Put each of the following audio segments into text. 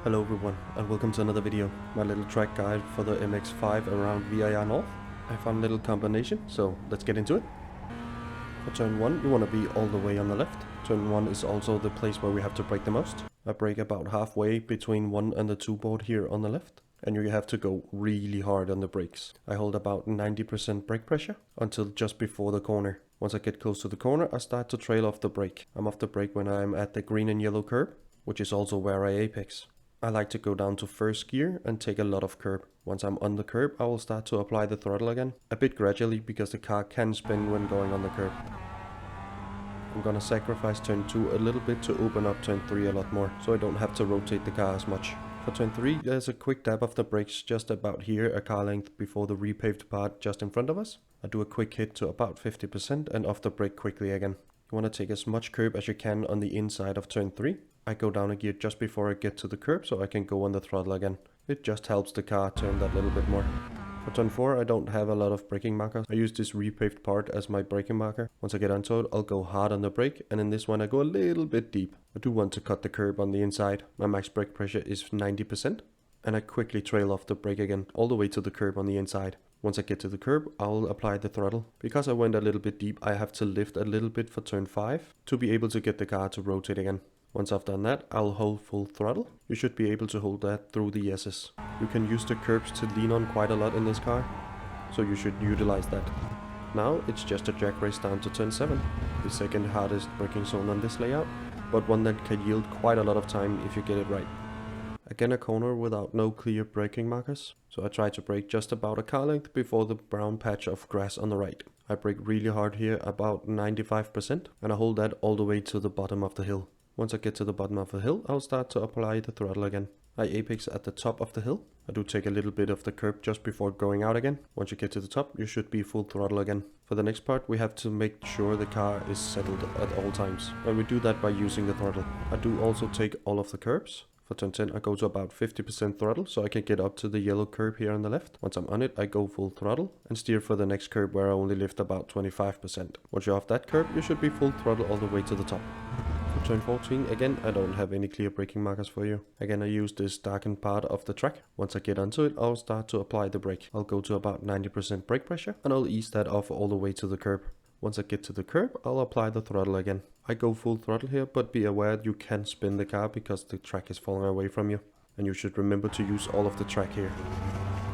Hello everyone and welcome to another video, my little track guide for the MX5 around VIR North. I found a little combination, so let's get into it. For turn 1 you want to be all the way on the left. Turn 1 is also the place where we have to brake the most. I brake about halfway between 1 and the 2 board here on the left. And you have to go really hard on the brakes. I hold about 90% brake pressure until just before the corner. Once I get close to the corner I start to trail off the brake. I'm off the brake when I'm at the green and yellow curb, which is also where I apex. I like to go down to first gear and take a lot of curb. Once I'm on the curb, I will start to apply the throttle again, a bit gradually because the car can spin when going on the curb. I'm gonna sacrifice turn 2 a little bit to open up turn 3 a lot more, so I don't have to rotate the car as much. For turn 3, there's a quick dab of the brakes just about here, a car length before the repaved part just in front of us. I do a quick hit to about 50% and off the brake quickly again. You want to take as much curb as you can on the inside of turn 3. I go down a gear just before I get to the curb so I can go on the throttle again. It just helps the car turn that little bit more. For turn 4 I don't have a lot of braking markers. I use this repaved part as my braking marker. Once I get onto it I'll go hard on the brake, and in this one I go a little bit deep. I do want to cut the curb on the inside. My max brake pressure is 90% and I quickly trail off the brake again all the way to the curb on the inside. Once I get to the curb, I'll apply the throttle. Because I went a little bit deep, I have to lift a little bit for turn 5 to be able to get the car to rotate again. Once I've done that, I'll hold full throttle. You should be able to hold that through the S's. You can use the curbs to lean on quite a lot in this car, so you should utilize that. Now it's just a drag race down to turn 7, the second hardest braking zone on this layout, but one that can yield quite a lot of time if you get it right. Again, a corner without no clear braking markers, so I try to brake just about a car length before the brown patch of grass on the right. I brake really hard here, about 95%, and I hold that all the way to the bottom of the hill. Once I get to the bottom of the hill, I'll start to apply the throttle again. I apex at the top of the hill. I do take a little bit of the curb just before going out again. Once you get to the top, you should be full throttle again. For the next part, we have to make sure the car is settled at all times, and we do that by using the throttle. I do also take all of the curbs. For turn 10 I go to about 50% throttle so I can get up to the yellow curb here on the left. Once I'm on it I go full throttle and steer for the next curb where I only lift about 25%. Once you're off that curb you should be full throttle all the way to the top. For turn 14 again I don't have any clear braking markers for you. Again I use this darkened part of the track. Once I get onto it I'll start to apply the brake. I'll go to about 90% brake pressure and I'll ease that off all the way to the curb. Once I get to the curb, I'll apply the throttle again. I go full throttle here, but be aware you can spin the car because the track is falling away from you. And you should remember to use all of the track here.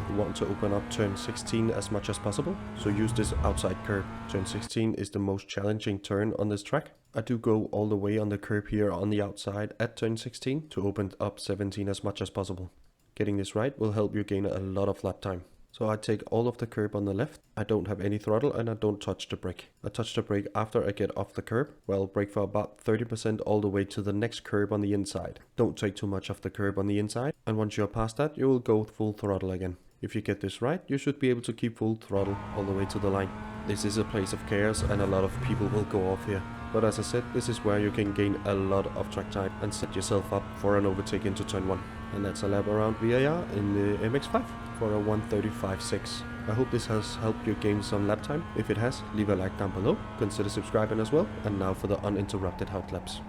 You want to open up turn 16 as much as possible, so use this outside curb. Turn 16 is the most challenging turn on this track. I do go all the way on the curb here on the outside at turn 16 to open up 17 as much as possible. Getting this right will help you gain a lot of lap time. So I take all of the curb on the left, I don't have any throttle and I don't touch the brake. I touch the brake after I get off the curb, well brake for about 30% all the way to the next curb on the inside. Don't take too much of the curb on the inside, and once you're past that you will go full throttle again. If you get this right, you should be able to keep full throttle all the way to the line. This is a place of chaos and a lot of people will go off here. But as I said, this is where you can gain a lot of track time and set yourself up for an overtake into turn 1. And that's a lap around VIR in the MX5 for a 1:35.6. I hope this has helped you gain some lap time. If it has, leave a like down below, consider subscribing as well, and now for the uninterrupted hot laps.